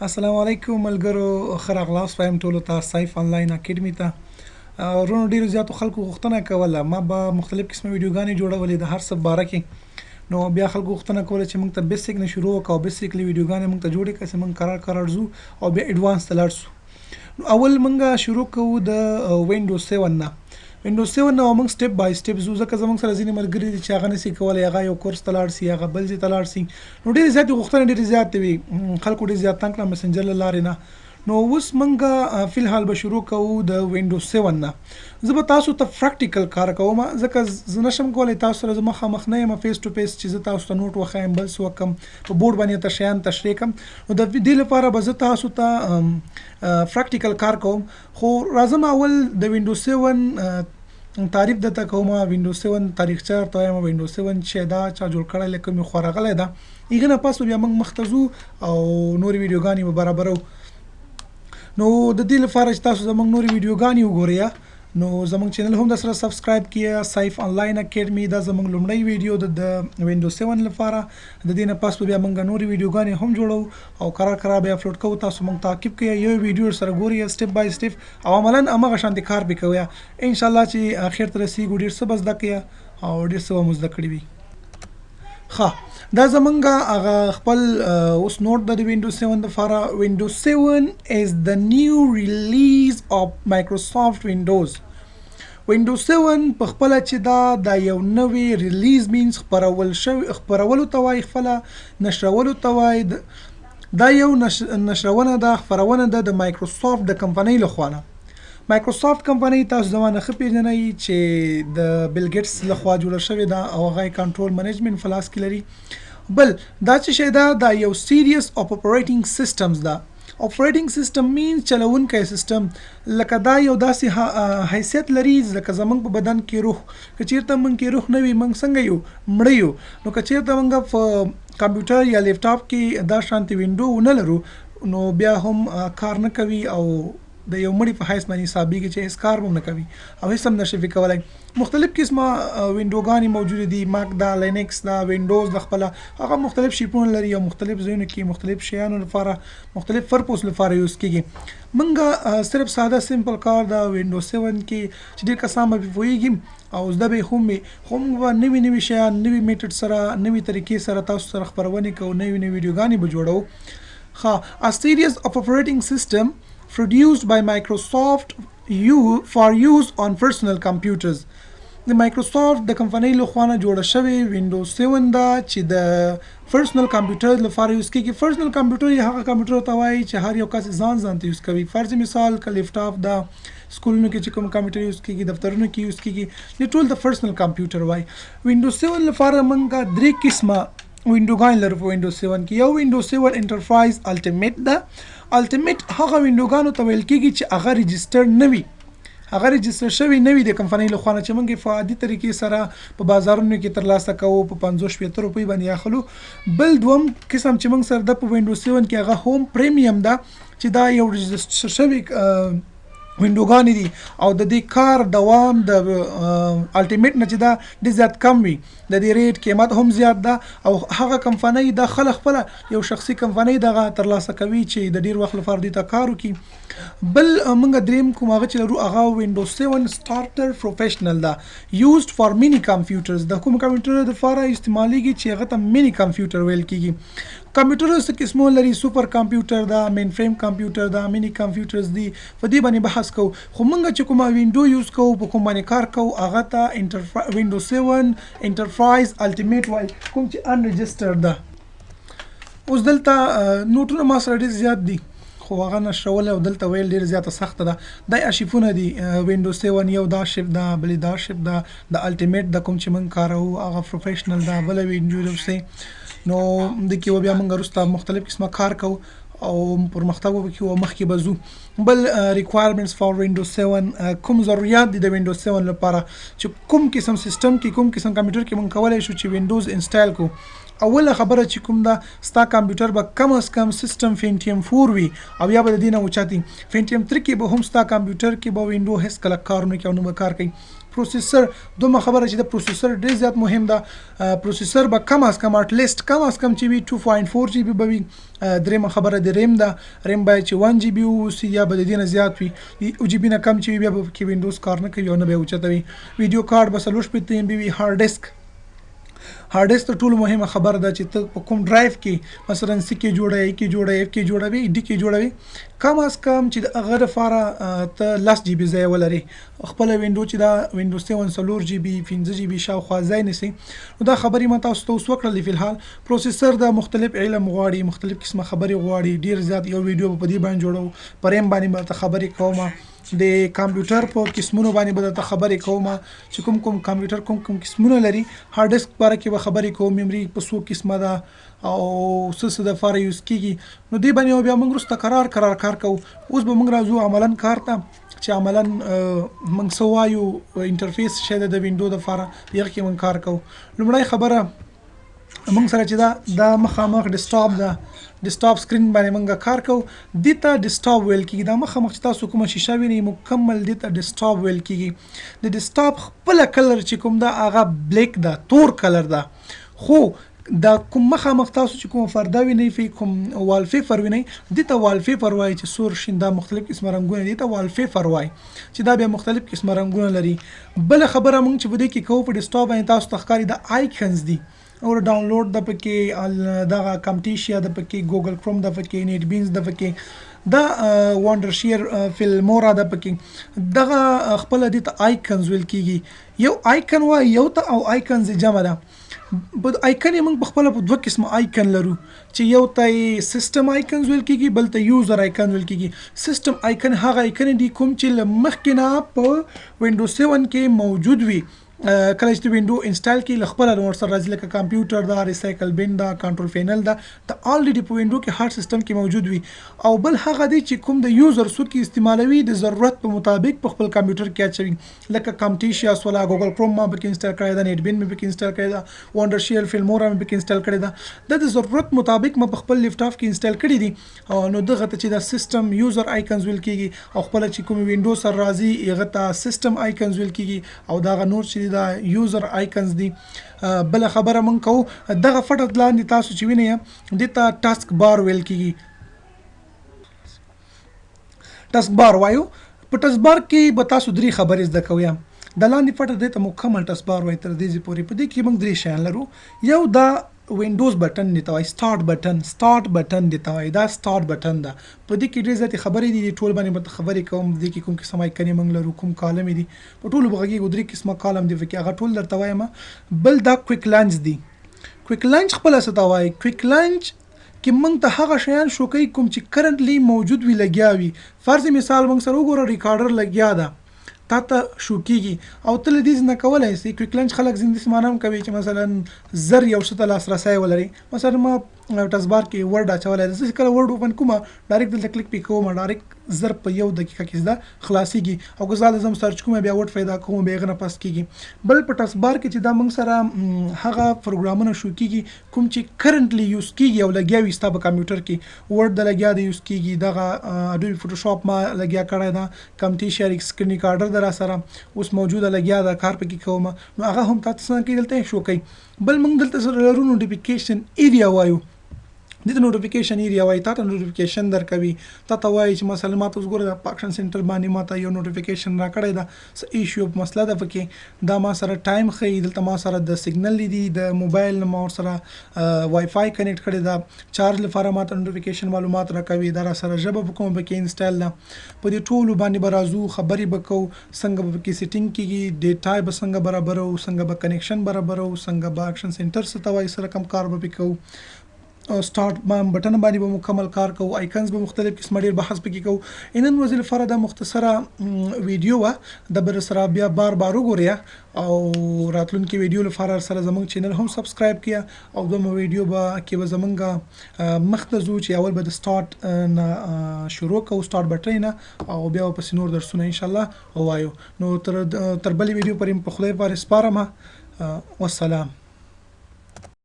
السلام علیکم ملګرو خراغلاس وایم ټولو ته سایف آنلاین اکیډمي ته ورونو ډیرو زیاتو خلکو غوښتنه کوله ما به مختلف قسمه ویډیوګانې جوړولې د هر څه باره کې نو بیا خلکو غوښتنه کوله چې موږ ته بیسیک نه شروع وکړو بیسیکلی ویډیوګانې موږ ته جوړې کړو چې موږ قرار ځو او بیا ایډوانس ته لاړ شو نو اول موږ شروع کوو د وینډوز 7 نه وینډوز 7 نو موږ سټپ بای سټپ زو ځکه زموږ سره ځینې ملګري دي چې هغه نشي کولی هغه یو کورس ته لاړ شي هغه بل ځای ته لاړ شي نو ډېرې زیاتې غوښتنې ډېرې زیاتې وي خلکو ډېر زیات تنګ کړه مسنجر له لارې نه نو اوس موږ فی الحال به شروع کوو د وینډوز 7 نه زه به تاسو ته پریکټیکل کار کوم ځکه زه نشم کولی تاسو سره زه مخامخ نه یم فیس ټو فیس چې زه تاسو ته نوټ وښیم بل څه وکړم په بورډ باندې ته شیان تشریح کړم نو د دې لپاره به زه تاسو ته پریکټیکل کار کوم خو راځم اول د وینډوز 7 تعریف دته کومه وینډوز 7 تاریخچه ته یم وینډوز 7 چې دا چا جوړ کړی لکه مې خورغلی ده هغه نه پس بیا موږ مختزو او نورې ویډیوګانې به برابرو نو د دې لپاره چې تاسو زموږ نورې ویډیوګانې وګورئ نو زموږ چینل هم د سره سبسکرایب کړئ سایف آنلاین اکیډمي دا زموږ لومړی ویډیو د وینډوز 7 لپاره د دې نه پس بیا موږ نورې ویډیوګانې هم جوړو او قرار به اپلوډ کوو تاسو موږ تعقیب کړئ یو ویډیو سره ګورئ سټپ بای سټپ او عملاً هغه شانتي کار به کوئ ان شاء الله چې اخر تر رسیدو ډیر څه بس دکې او ډیر څه مو زده کړی وي ښه دا زمونږ هغه خپل اوس نوٹ د وینډوز 7 لپاره وینډوز 7 is the new release of Microsoft Windows وینډوز 7 په خپل چې دا د یو نوې ریلیز مینز خبرولو ته وایي خپل نشرولو ته وایي دا یو نشرونه ده خبرونه ده د مایکروسافت د کمپنۍ لخوا نه مایکروسافت کمپنۍ تاسو زمانه خو پیژنئ چې د بیل ګیټس لخوا جوړه شوې ده او هغه کنټرول منیجمنت فلاس کې لري بل دا چې شی ده دا یو سیریس اف اپریټینګ سیستمز ده اپریټینګ سیستم مینز چلونکی سیستم لکه دا یو داسې حیثیت لري لکه زمونږ په بدن کې روح که چیرته موږ کې روح نه وي موږ څنګه یو مړه یو نو که چیرته موږ په کمپیوټر یا لیپټاپ کې دا شانتي وینډو نه لرو نو بیا هم کار نه کوي او د یو مړي په حیث باندې حسابېږي چې هیڅ کار هم نه کوي او هیڅ هم نشي کولی مختلف قسمه وینډوګانې موجوده دي ماک دا لینکس دا وینډوز د خپله هغه مختلف شیپونه لري او مختلف ځایونو کې مختلف شیانو لپاره مختلف پرپوز لپاره یوز کېږي موږ صرف ساده سمپل کار د وینډوز 7 کې چې ډېر کسان به پوهېږي او زده به هم خو موږ به نوي شیان نوي میټډ سره نوي طریقې سره تاسو سره خپرونې کوو نوي ویډیوګانې به جوړو ښه a series of operating system produced by Microsoft for use on personal computers د مایکروسافت د کمپنۍ له خوا نه جوړه شوې وینډوز 7 دا چې د پرسنل کمپیوټر لپاره یوز کېږي پرسنل کمپیوټر یې هغه کمپیوټر ته وایي چې هر یو کس ځان ته یوز کوي فرض مثال که لیپټاپ دا سکولونو کې چې کوم کمپیوټر یوز کېږي دفترونو کې یوز کېږي د ټول د پرسنل کمپیوټر وایي وینډوز 7 لپاره موږ درې قسمه وینډوګان لرو په وینډوز 7 کې یو وینډوز 7 انټرپرایز الټیمیټ ده الټیمیټ هغه وینډوګانو ته ویل کېږي چې هغه ريجستر نه وي هغه ريجستر شوی نه وي د کمپنۍ له خوا نه چې موږ په عادي طریقې سره په بازارونو کې ترلاسه کوو په 50-60 روپۍ باندې اخلو بل دوم قسم چې موږ سره د په وینډوز 7 کې هغه هوم پریمیم ده چې دا یو ريجستر شوی وینډوګانې دي او د دې کار دوام د الټیمیټ نه چې دا ډېر زیات کم وي د دې ریټ قیمت هم زیات ده او هغه کمپنۍ د خلک خپله یو شخصي کمپنۍ دغه ترلاسه کوي چې د ډېر وخت لپاره دې ته کار وکړي بل موږ دریم کوم هغه چې لرو هغه وینډوز 7 سټارټر پروفیشنل ده یوزډ فار مینی کمپیوټرز د کوم کمپیوټر لپاره استعمالیږي چې هغه ته مینی کمپیوټر ویل کېږي کمپیوټر څه قسمو لري سوپر کمپیوټر دا مین فریم کمپیوټر دا مینی کمپیوټرز دي په دې باندې بحث کوو خو موږ چې کومه وینډو یوز کوو په کوم باندې کار کوو هغه ته وینډوز 7 انټرپرایز الټیمیټ وایي کوم چې ان ريجستر ده اوس دلته نوټونه ما سره ډېر زیات دي خو هغه نشرول او دلته ویل ډېر زیاته سخته ده دا ارشیفونه دي وینډوز 7 یو دا شپ ده بلې دا شپ ده د الټیمیټ د کوم چې موږ کاروو هغه پروفیشنل ده بله وینډوز نو د کې بیا موږ وروسته مختلف قسمه کار کوو او پرمختګ وکړو او مخکې به ځو بل ریکوایرمنټس فار وینډوز 7 کوم ضرورت دي د وینډوز 7 لپاره چې کوم قسم سیستم کې کوم قسم کمپیوټر کې موږ کولای شو چې وینډوز انسټال کو اوله خبره چې کوم دا ستا کمپیوټر به کم از کم سیستم فینټیم 4 وي او یا به د دې نه اوچتي فینټیم 3 کې به هم ستا کمپیوټر کې به وینډو هیڅ کله کار نه کوي او نه به کار کوي پروسیسر دومره خبره چې د پروسیسر ډیر زیات مهم ده پروسیسر به کم از کم ات لیست کم از کم چې وي 2.4 جی بي به وي درېمه خبره د ریم ده ریم باید چې 1 جی بي اوسي یا به د دې نه زیات وي او جی بي نه کم چې وي بیا به کې وینډوز کار نه کوي او نه به اوچته وي ویډیو کارت به 40 ام بي وي هارد ډیسک تر ټولو مهمه خبره ده چې ته په کوم ډرایو کې مثلا سی کې جوړه ای کې جوړه اف کې جوړوي ډي کې جوړوي کم از کم چې هغه لپاره ته 10 جی بي ځای ولري خپل وینډو چې دا وینډوز 7 4 جی بي 15 جی بي شاوخوا ځای نسی نو دا خبرې ما تاسو ته اوس وکړلې په الحال پروسیسر د مختلف علم غواړي مختلف قسمه خبرې غواړي ډیر زیات یو ویډیو په دې باندې جوړو پرېم باندې به خبرې کوم د کمپیوټر په قسمونو باندې به د خبرې کوم چې کوم کمپیوټر کوم قسمونه لري هارد ډیسک باره کې به خبرې کوم میموري په څو قسمه ده او څه د فار یوز کیږي نو دې باندې بیا موږ وروسته قرار کار کوو اوس به موږ راځو عملاً کار ته چې عملاً موږ څه وایو انټرفیس شه د وینډو د فار یغ کې موږ کار کوو لومړی خبره موږ سره چې دا مخامخ ډیسکټاپ ده ډیسکټاپ سکرین باندې موږ کار کوو دته ډیسکټاپ ویل کیږي دا مخامخ چې تاسو کومه شیشه وینئ مکمل دته ډیسکټاپ ویل کیږي د ډیسکټاپ خپل کلر چې کوم دا هغه بلیک ده تور کلر ده خو دا کوم مخامخ تاسو چې کوم فردا وینئ فی کوم وال پیپر وینئ دته وال پیپر وای چې سور شین دا مختلف قسمه رنگونه دي ته وال پیپر وای چې دا بیا مختلف قسمه رنگونه لري بل خبره موږ چې بده کې کوو په ډیسکټاپ باندې تاسو تخکاری د آیکنز دي او ډاونلوډ د پکې دغه کمپټیشیا د پکې ګوګل کروم د پکې نیټ بینز د پکې دا وانډر شیر فلمورا د پکې دغه خپل د آیکنز ویل کیږي یو آیکن و یو ته او آیکنز جمع ده په آیکن موږ په خپل په دوه قسمه آیکن لرو چې یو ته سیستم آیکنز ویل کیږي بل ته یوزر آیکن ویل کیږي سیستم آیکن هغه آیکن دي کوم چې مخکې نه په وینډوز 7 کې موجود وي کله چې وینډو انسټال کی لخبره نور سره راځي لکه کمپیوټر دا ریسایکل بین دا کنټرول پینل دا ته الریډي په وینډو کې هر سیستم کې موجود وي او بل هغه دی چې کوم د یوزر سو کې استعمالوي د ضرورت په مطابق په خپل کمپیوټر کې اچوي لکه کمپټیشیا ولا ګوګل کروم ما به انسټال کړی دا نیټ بین مې به انسټال کړی دا وانډر شیر فلمورا مې به انسټال کړی دا د ضرورت مطابق ما په خپل لیپټاپ کې انسټال کړی دي نو دغه ته چې دا سیستم یوزر آیکنز ویل کیږي او خپل چې کوم وینډو سره راځي هغه ته سیستم آیکنز ویل کیږي او دا نور چې دا یوزر آیکنز دي بل خبره مونږ کوو دغه فټه لاندې تاسو چې وینئ دته ټاسک بار ویل کیږي ټاسک بار وایو په ټاسک بار کې به تاسو درې خبرې زده کوئ د لاندې فټه دته مکمل ټاسک بار وایي تر دې پورې په دې کې موږ درې شیان لرو یو دا وینډوز بٹن دی ته وای سٹارټ بٹن دی ته وای دا سٹارټ بٹن ده په دې کې ډېر زیاتې خبرې دي ټول باندې به خبرې کوم دې کې کوم قسم آیکن موږ لرو کوم کالم دي په ټولو بغږی درې قسمه کالم دي چې هغه ټول درته وایم بل دا کویک لانچ دی کویک لانچ خپل څه ته وای کویک لانچ کې موږ ته هغه شیان شو کوي کوم چې کرنټلی موجود وي لګیا وي فرض مثال موږ سره وګورو ریکارډر لګیا ده تا ته شو کیږي او تل دې نه کولای شي کویک لانچ خلک زندګي سمانم کوي چې مثلا زر یو څه ته لاسرسي ولري مثلا ما ټاسک بار کې ورډ اچولای زه کله ورډ اوپن کوم ډایرکټ دلته کلیک پې کوم ډایرکټ زر په یو دقیقه کې دا خلاصيږي او که زه لازم سرچ کوم بیا ورډ پیدا کوم به غنه پاس کیږي بل په ټاسک بار کې چې دا موږ سره هغه پروګرامونه شو کیږي کوم چې کرنټلی یوز کیږي او لګیا وي ستاسو په کمپیوټر کې ورډ د لګیا دی یوز کیږي دغه اډوبي فوټوشاپ ما لګیا کړی دا کمپټیشن سکرین ریکارډر در سره اوس موجوده لګیا دا کار پکې کوم نو هغه هم تاسو کې دلته شو کوي بل موږ دلته سره لرو نوټیفیکیشن ایریا وایو دته نوټیفیکیشن ایریا وای تاسو نوټیفیکیشن درکوي تاسو وایي چې مثلا ما تاسو ګوره د پاکستان سنټر باندې ماته یو نوټیفیکیشن را کړی دا ایشو مسله ده پکې دا ما سره ټایم خي دلته ما سره د سیګنل دی د موبایل ما سره وای فای کنیکټ کړی دا چارج لپاره ماته نوټیفیکیشن معلومات راکوي دا سره ژبه کوم پکې انسټال ده په دې ټولو باندې برازو خبري بکو څنګه به کې سیټینګ کیږي ډیټا به څنګه برابرو څنګه به کنیکشن برابرو څنګه به اکشن سنټر ستوي سره کم کار به وکړو سٹارټ بٹن باندې به مکمل کار کوو آیکنز به مختلف قسم ډیر بحث پکې کوو انن وزل فردا مختصره ویډیو د بر سره بیا بار وګورئ او راتلونکي ویډیو لپاره سره زموږ چینل هم سبسکرایب کړئ او دومره ویډیو به کې به زمونږ مختصو چې اول به د سٹارټ شروع کوو سٹارټ بټن نه او بیا په سینور درسونه ان شاء الله وایو نو تر بلې ویډیو پرې په خدای پاره سپارم والسلام